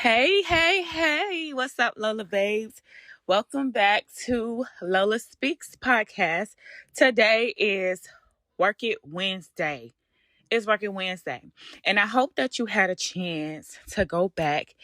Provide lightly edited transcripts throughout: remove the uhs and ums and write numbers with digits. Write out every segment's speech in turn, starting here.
Hey, what's up, Lola babes? Welcome back to Lola Speaks podcast. Today is Work It Wednesday. It's Work It Wednesday. And I hope that you had a chance to go back.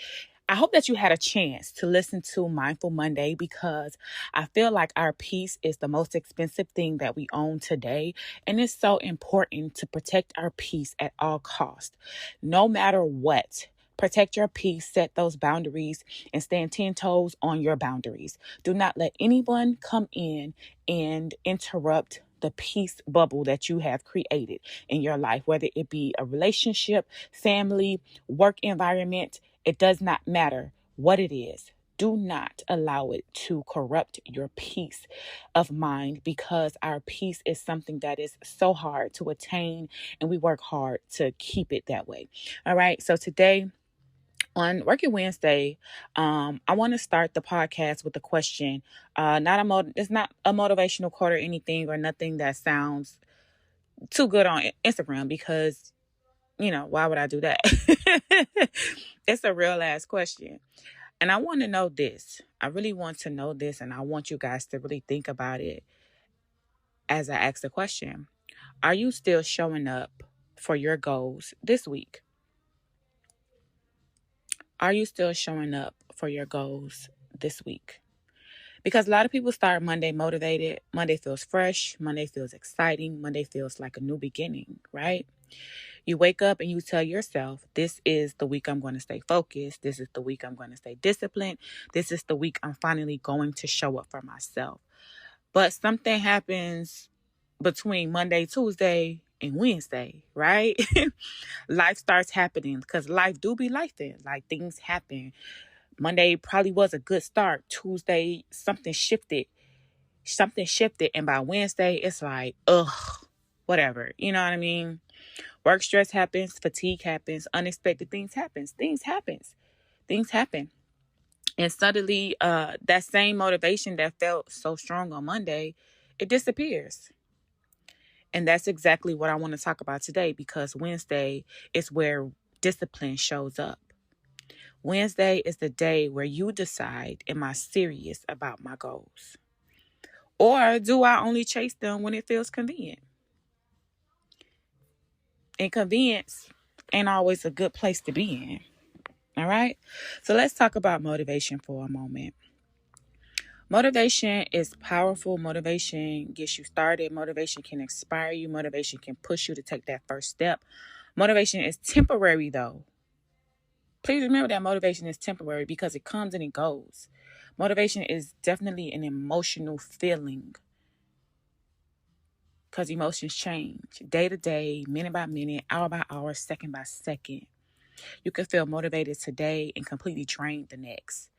I hope that you had a chance to listen to Mindful Monday because I feel like our peace is the most expensive thing that we own today. And it's so important to protect our peace at all costs, no matter what. Protect your peace, set those boundaries, and stand 10 toes on your boundaries. Do not let anyone come in and interrupt the peace bubble that you have created in your life, whether it be a relationship, family, work environment. It does not matter what it is. Do not allow it to corrupt your peace of mind because our peace is something that is so hard to attain and we work hard to keep it that way. All right. So today, on Working Wednesday, I want to start the podcast with a question. It's not a motivational quote or anything or nothing that sounds too good on Instagram because, why would I do that? It's a real ass question. And I want to know this. I really want to know this, and I want you guys to really think about it as I ask the question. Are you still showing up for your goals this week? Are you still showing up for your goals this week? Because a lot of people start Monday motivated. Monday feels fresh. Monday feels exciting. Monday feels like a new beginning, right? You wake up and you tell yourself, this is the week I'm going to stay focused. This is the week I'm going to stay disciplined. This is the week I'm finally going to show up for myself. But something happens between Monday, Tuesday, and Wednesday, right? Life starts happening because life do be life then. Like things happen. Monday probably was a good start. Tuesday, something shifted. And by Wednesday, it's like, whatever. You know what I mean? Work stress happens, fatigue happens, unexpected things happen. And suddenly, that same motivation that felt so strong on Monday, it disappears. And that's exactly what I want to talk about today because Wednesday is where discipline shows up. Wednesday is the day where you decide, am I serious about my goals? Or do I only chase them when it feels convenient? Inconvenience ain't always a good place to be in. All right. So let's talk about motivation for a moment. Motivation is powerful. Motivation gets you started. Motivation can inspire you. Motivation can push you to take that first step. Motivation is temporary, though. Please remember that motivation is temporary because it comes and it goes. Motivation is definitely an emotional feeling because emotions change day to day, minute by minute, hour by hour, second by second. You can feel motivated today and completely drained the next.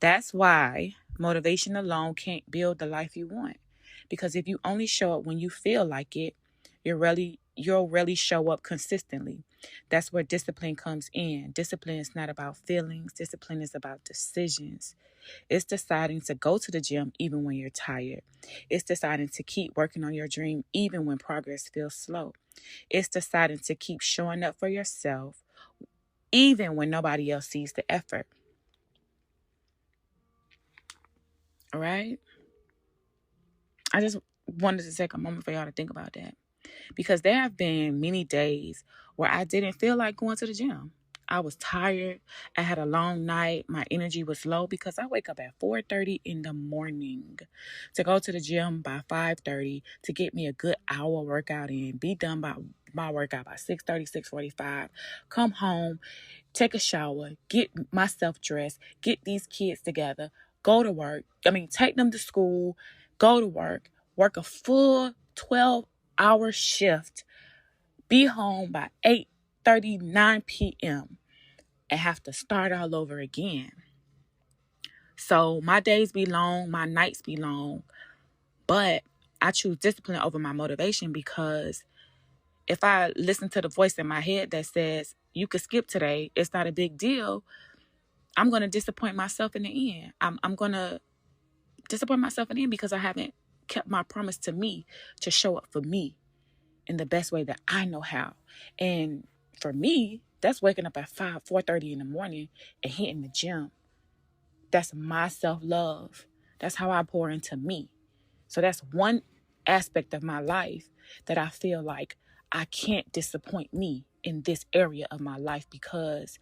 That's why motivation alone can't build the life you want. Because if you only show up when you feel like it, you'll really show up consistently. That's where discipline comes in. Discipline is not about feelings. Discipline is about decisions. It's deciding to go to the gym even when you're tired. It's deciding to keep working on your dream even when progress feels slow. It's deciding to keep showing up for yourself even when nobody else sees the effort. All right? I just wanted to take a moment for y'all to think about that. Because there have been many days where I didn't feel like going to the gym. I was tired. I had a long night. My energy was low because I wake up at 4:30 in the morning to go to the gym by 5:30 to get me a good hour workout in, be done by my workout by 6:30, 6:45, come home, take a shower, get myself dressed, get these kids together, go to work. Take them to school, go to work a full 12-hour shift, be home by 8:30, 9 p.m., and have to start all over again. So my days be long, my nights be long, but I choose discipline over my motivation because if I listen to the voice in my head that says, you could skip today, it's not a big deal, I'm going to disappoint myself in the end. I'm going to disappoint myself in the end because I haven't kept my promise to me to show up for me in the best way that I know how. And for me, That's waking up at 4:30 in the morning and hitting the gym. That's my self-love. That's how I pour into me. So that's one aspect of my life that I feel like I can't disappoint me in this area of my life, because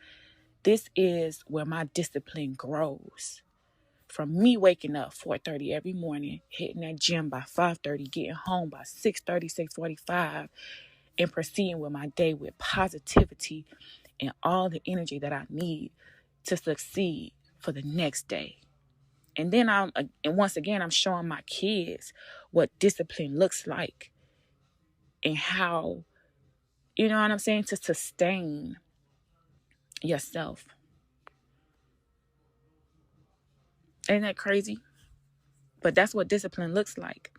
this is where my discipline grows. From me waking up 4:30 every morning, hitting that gym by 5:30, getting home by 6:30, 6:45, and proceeding with my day with positivity and all the energy that I need to succeed for the next day. And then once again, I'm showing my kids what discipline looks like, and how, you know what I'm saying, to sustain yourself. Ain't that crazy? But that's what discipline looks like.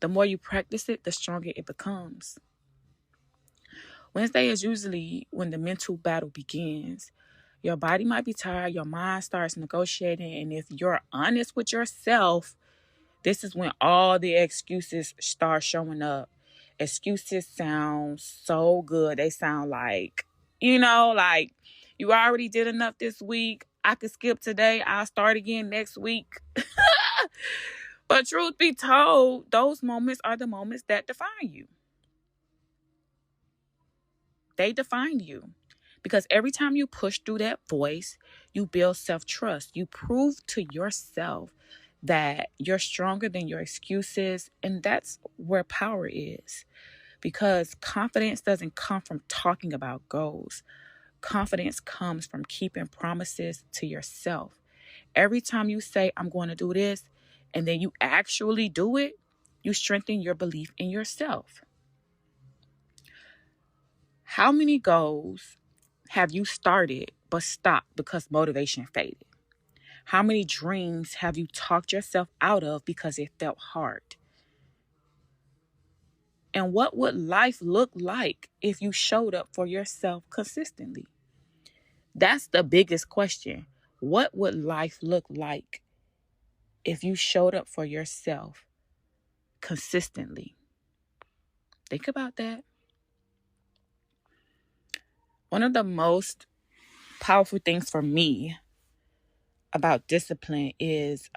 The more you practice it, the stronger it becomes. Wednesday is usually when the mental battle begins. Your body might be tired, your mind starts negotiating, and if you're honest with yourself, this is when all the excuses start showing up. Excuses sound so good. They sound like, like you already did enough this week. I could skip today. I'll start again next week. But truth be told, those moments are the moments that define you. They define you. Because every time you push through that voice, you build self-trust. You prove to yourself that you're stronger than your excuses. And that's where power is. Because confidence doesn't come from talking about goals. Confidence comes from keeping promises to yourself. Every time you say, I'm going to do this, and then you actually do it, you strengthen your belief in yourself. How many goals have you started but stopped because motivation faded? How many dreams have you talked yourself out of because it felt hard? And what would life look like if you showed up for yourself consistently? That's the biggest question. What would life look like if you showed up for yourself consistently? Think about that. One of the most powerful things for me about discipline is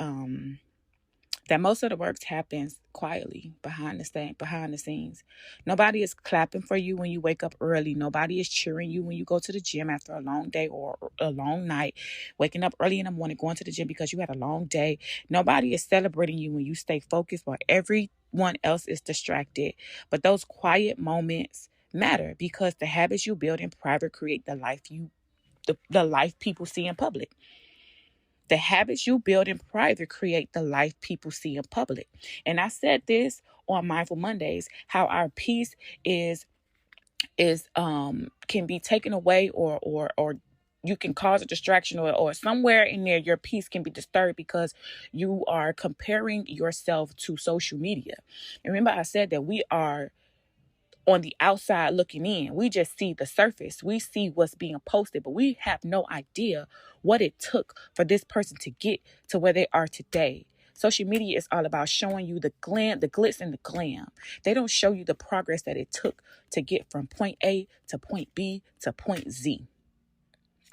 that most of the work happens quietly behind the scenes. Nobody is clapping for you when you wake up early. Nobody is cheering you when you go to the gym after a long day or a long night. Waking up early in the morning, going to the gym because you had a long day. Nobody is celebrating you when you stay focused while everyone else is distracted. But those quiet moments matter, because the habits you build in private create the life people see in public. The habits you build in private create the life people see in public. And I said this on Mindful Mondays, how our peace is can be taken away, or you can cause a distraction, or somewhere in there your peace can be disturbed because you are comparing yourself to social media. And remember, I said that we are on the outside looking in. We just see the surface. We see what's being posted, but we have no idea what it took for this person to get to where they are today. Social media is all about showing you the glam, the glitz and the glam. They don't show you the progress that it took to get from point A to point B to point Z.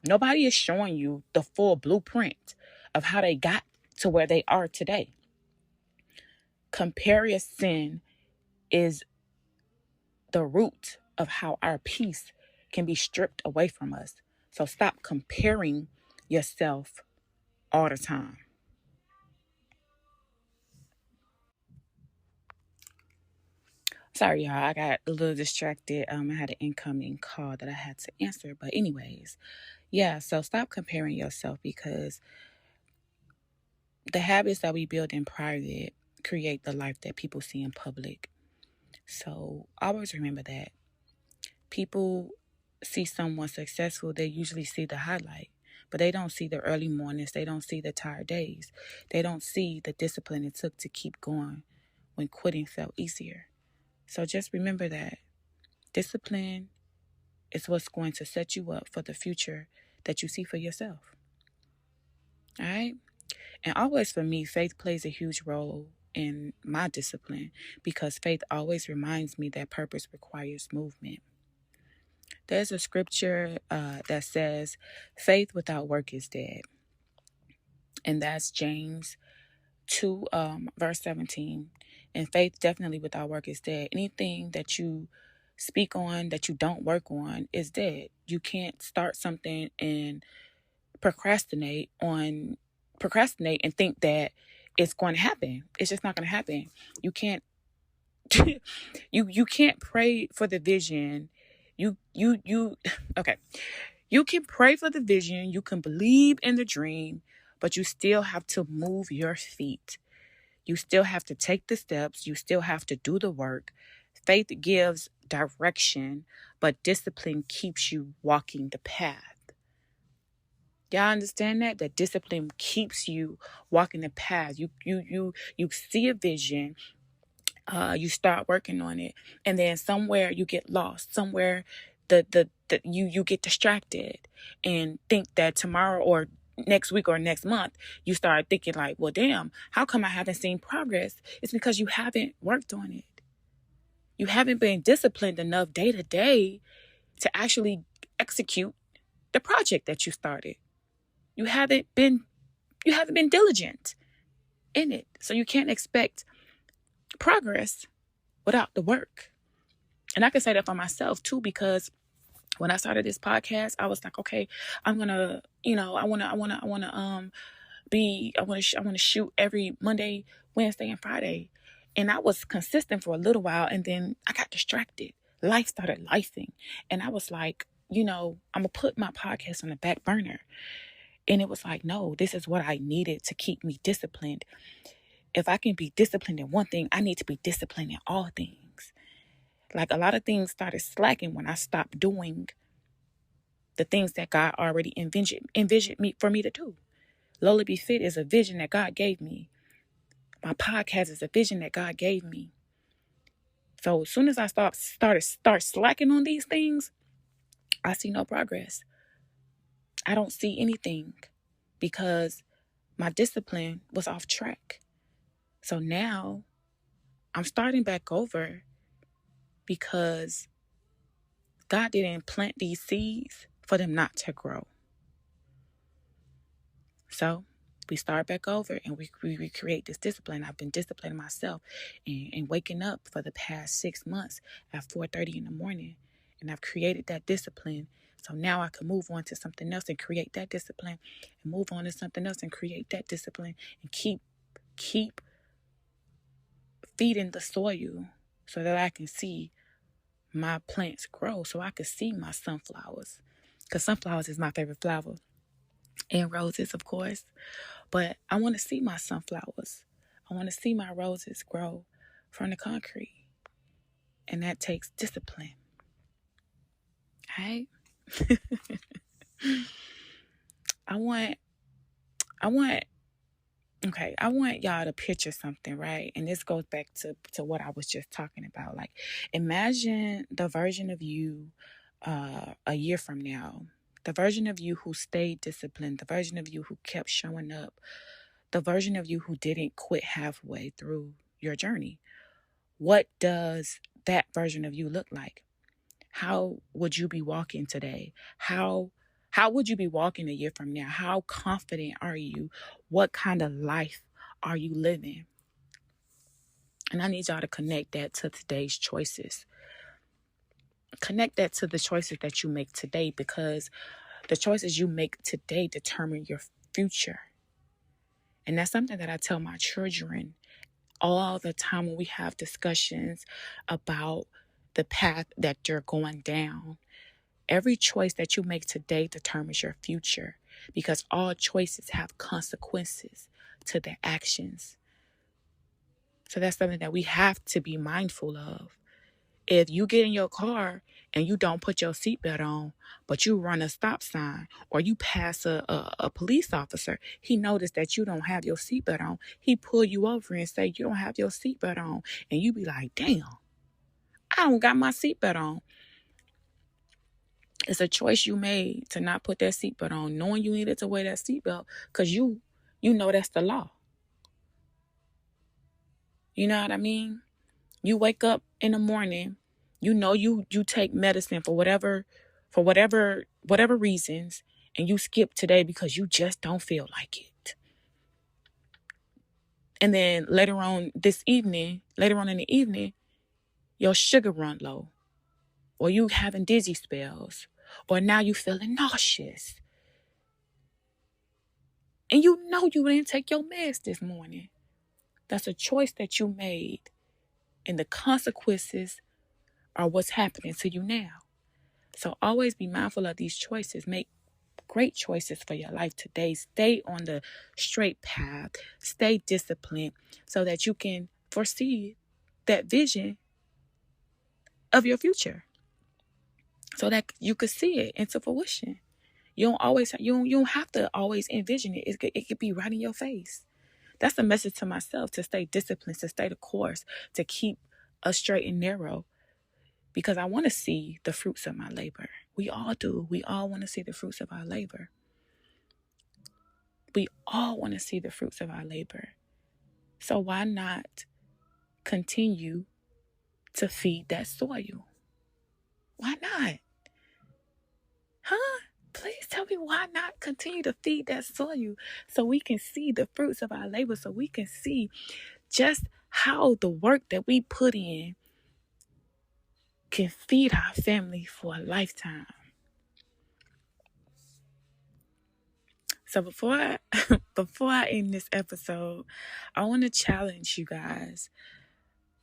Nobody is showing you the full blueprint of how they got to where they are today. Comparison is the root of how our peace can be stripped away from us. So stop comparing yourself all the time. Sorry, y'all. I got a little distracted. I had an incoming call that I had to answer. But anyways, yeah, so stop comparing yourself, because the habits that we build in private create the life that people see in public. So always remember that. People see someone successful, they usually see the highlight, but they don't see the early mornings. They don't see the tired days. They don't see the discipline it took to keep going when quitting felt easier. So just remember that discipline is what's going to set you up for the future that you see for yourself. All right? And always, for me, faith plays a huge role in my discipline, because faith always reminds me that purpose requires movement. There's a scripture that says, faith without work is dead. And that's James 2, verse 17. And faith definitely without work is dead. Anything that you speak on that you don't work on is dead. You can't start something and procrastinate and think that it's going to happen. It's just not going to happen. You can't you can't pray for the vision. You okay. You can pray for the vision, you can believe in the dream, but you still have to move your feet. You still have to take the steps, you still have to do the work. Faith gives direction, but discipline keeps you walking the path. Y'all understand that? That discipline keeps you walking the path. You see a vision, you start working on it, and then somewhere you get lost. Somewhere you get distracted and think that tomorrow or next week or next month you start thinking like, well, damn, how come I haven't seen progress? It's because you haven't worked on it. You haven't been disciplined enough day to day to actually execute the project that you started. You haven't been diligent in it. So you can't expect progress without the work. And I can say that for myself too, because when I started this podcast, I was like, okay, I'm gonna, I wanna shoot every Monday, Wednesday, and Friday. And I was consistent for a little while, and then I got distracted. Life started lifing. And I was like, I'm gonna put my podcast on the back burner. And it was like, no, this is what I needed to keep me disciplined. If I can be disciplined in one thing, I need to be disciplined in all things. Like a lot of things started slacking when I stopped doing the things that God already envisioned me for me to do. Lola Be Fit is a vision that God gave me. My podcast is a vision that God gave me. So as soon as I start slacking on these things, I see no progress. I don't see anything because my discipline was off track. So now I'm starting back over because God didn't plant these seeds for them not to grow. So we start back over and we recreate this discipline. I've been disciplining myself and waking up for the past 6 months at 4:30 in the morning. And I've created that discipline. So now I can move on to something else and create that discipline, and move on to something else and create that discipline, and keep feeding the soil so that I can see my plants grow, so I can see my sunflowers. Because sunflowers is my favorite flower. And roses, of course. But I want to see my sunflowers. I want to see my roses grow from the concrete. And that takes discipline. All right? I want y'all to picture something, right? And this goes back to what I was just talking about. Like, imagine the version of you a year from now, the version of you who stayed disciplined, the version of you who kept showing up, the version of you who didn't quit halfway through your journey. What does that version of you look like? How would you be walking today? How would you be walking a year from now? How confident are you? What kind of life are you living? And I need y'all to connect that to today's choices. Connect that to the choices that you make today, because the choices you make today determine your future. And that's something that I tell my children all the time when we have discussions about the path that you're going down. Every choice that you make today determines your future, because all choices have consequences to their actions. So that's something that we have to be mindful of. If you get in your car and you don't put your seatbelt on, but you run a stop sign, or you pass a police officer, he noticed that you don't have your seatbelt on. He pull you over and say, you don't have your seatbelt on. And you be like, damn, I don't got my seatbelt on. It's a choice you made to not put that seatbelt on, knowing you needed to wear that seatbelt because you know that's the law. You know what I mean? You wake up in the morning, you know you take medicine for whatever for whatever reasons, and you skip today because you just don't feel like it. And then later on in the evening, your sugar run low, or you having dizzy spells, or now you feeling nauseous. And you know you didn't take your meds this morning. That's a choice that you made, and the consequences are what's happening to you now. So always be mindful of these choices. Make great choices for your life today. Stay on the straight path. Stay disciplined so that you can foresee that vision of your future, so that you could see it into fruition. You don't have to always envision it. It could be right in your face. That's a message to myself, to stay disciplined, to stay the course, to keep a straight and narrow, because I want to see the fruits of my labor. We all do. We all want to see the fruits of our labor. We all want to see the fruits of our labor. So why not continue to feed that soil? Why not? Huh? Please tell me, why not continue to feed that soil so we can see the fruits of our labor, so we can see just how the work that we put in can feed our family for a lifetime. So before I end this episode, I want to challenge you guys,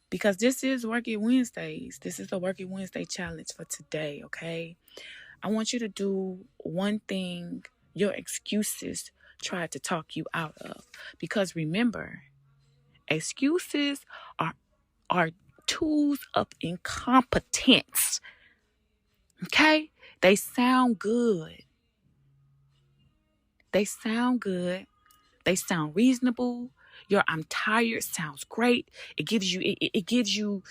because this is Working Wednesdays. This is the Working Wednesday challenge for today, okay? I want you to do one thing your excuses tried to talk you out of. Because remember, excuses are tools of incompetence. Okay? They sound good. They sound reasonable. Your "I'm tired" sounds great. It gives you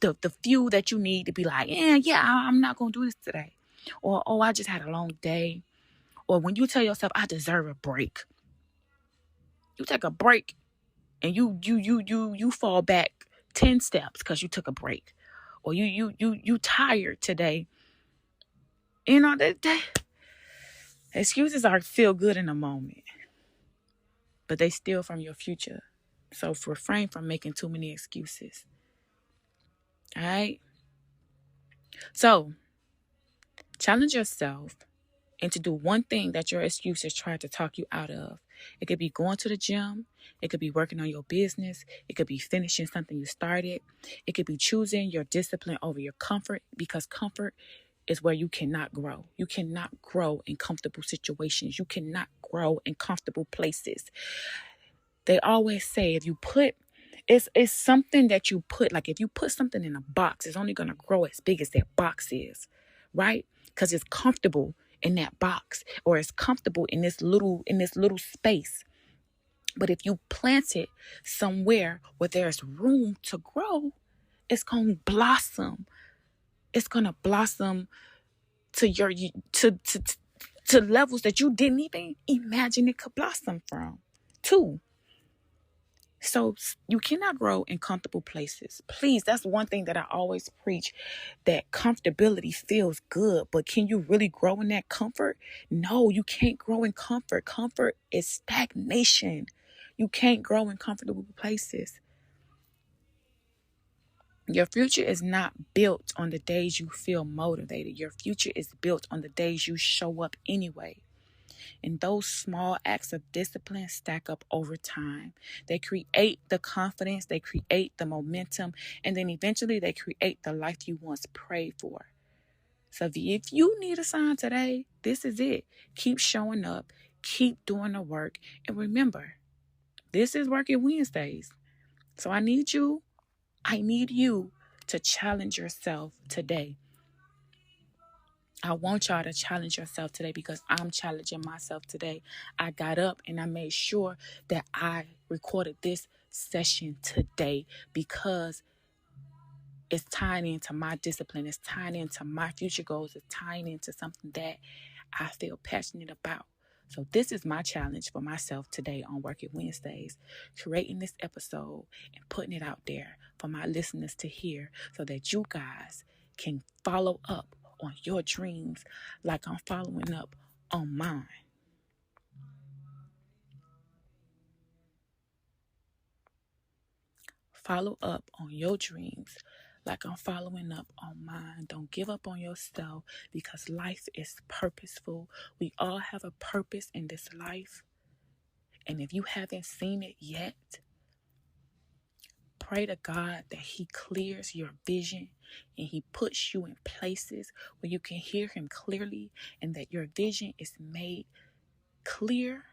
the fuel that you need to be like, I'm not going to do this today. Or, oh, I just had a long day. Or when you tell yourself, I deserve a break. You take a break and you fall back 10 steps because you took a break. Or you tired today. You know, excuses are feel good in a moment, but they steal from your future. So refrain from making too many excuses. All right? So challenge yourself and to do one thing that your excuses try to talk you out of. It could be going to the gym. It could be working on your business. It could be finishing something you started. It could be choosing your discipline over your comfort, because comfort is where you cannot grow. You cannot grow in comfortable situations. You cannot grow in comfortable places. They always say it's something that you put, like if you put something in a box, it's only going to grow as big as that box is, right? Because it's comfortable in that box, or it's comfortable in this little space. But if you plant it somewhere where there's room to grow, it's going to blossom. It's going to blossom to levels that you didn't even imagine it could blossom from. So you cannot grow in comfortable places. Please, that's one thing that I always preach, that comfortability feels good, but can you really grow in that comfort? No, you can't grow in comfort. Comfort is stagnation. You can't grow in comfortable places. Your future is not built on the days you feel motivated. Your future is built on the days you show up anyway. And those small acts of discipline stack up over time. They create the confidence, they create the momentum, and then eventually they create the life you once prayed for. So if you need a sign today, this is it. Keep showing up, keep doing the work, and remember, this is Working Wednesdays. So I need you to challenge yourself today. I want y'all to challenge yourself today, because I'm challenging myself today. I got up and I made sure that I recorded this session today, because it's tying into my discipline. It's tying into my future goals. It's tying into something that I feel passionate about. So this is my challenge for myself today on Working Wednesdays, creating this episode and putting it out there for my listeners to hear, so that you guys can follow up on your dreams like I'm following up on mine. Follow up on your dreams like I'm following up on mine. Don't give up on yourself, because life is purposeful. We all have a purpose in this life. And if you haven't seen it yet, pray to God that He clears your vision and He puts you in places where you can hear Him clearly, and that your vision is made clear,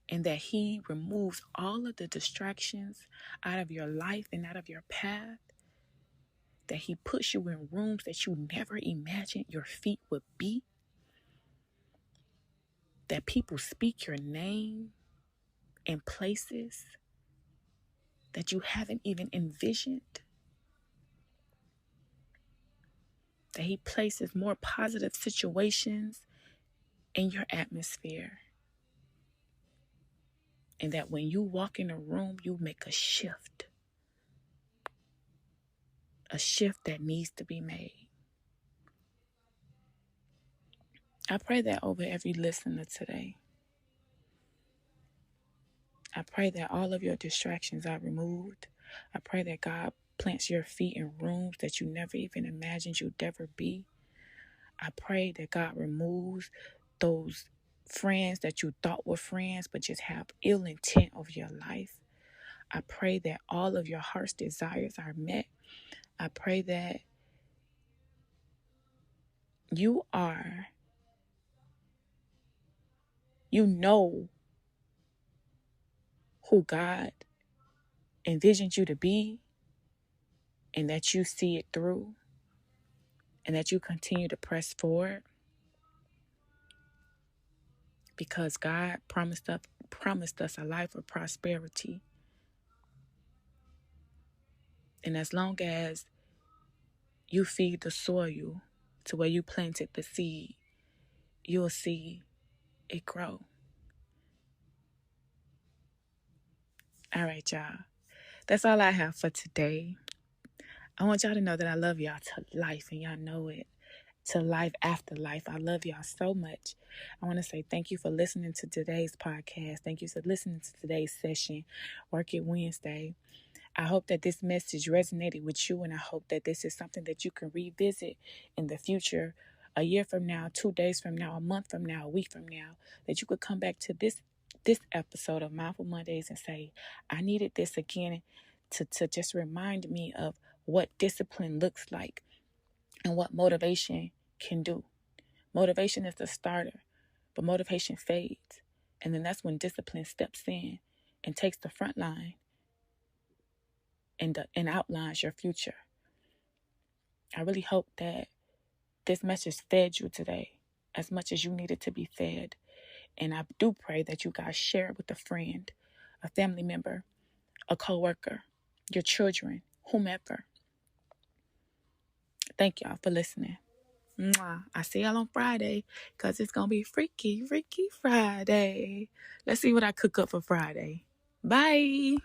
and that He removes all of the distractions out of your life and out of your path. That He puts you in rooms that you never imagined your feet would be. That people speak your name in places that you haven't even envisioned. That He places more positive situations in your atmosphere. And that when you walk in a room, you make a shift. A shift that needs to be made. I pray that over every listener today. I pray that all of your distractions are removed. I pray that God plants your feet in rooms that you never even imagined you'd ever be. I pray that God removes those friends that you thought were friends but just have ill intent over your life. I pray that all of your heart's desires are met. I pray that you know who God envisioned you to be, and that you see it through, and that you continue to press forward, because God promised us a life of prosperity. And as long as you feed the soil to where you planted the seed, you'll see it grow. All right, y'all. That's all I have for today. I want y'all to know that I love y'all to life, and y'all know it. To life after life. I love y'all so much. I want to say thank you for listening to today's podcast. Thank you for listening to today's session, Work It Wednesday. I hope that this message resonated with you, and I hope that this is something that you can revisit in the future, a year from now, 2 days from now, a month from now, a week from now, that you could come back to this episode of Mindful Mondays and say, I needed this again to just remind me of what discipline looks like and what motivation can do. Motivation is the starter, but motivation fades. And then that's when discipline steps in and takes the front line and outlines your future. I really hope that this message fed you today as much as you needed to be fed. And I do pray that you guys share it with a friend, a family member, a coworker, your children, whomever. Thank y'all for listening. Mwah. I see y'all on Friday, because it's going to be Freaky Friday. Let's see what I cook up for Friday. Bye.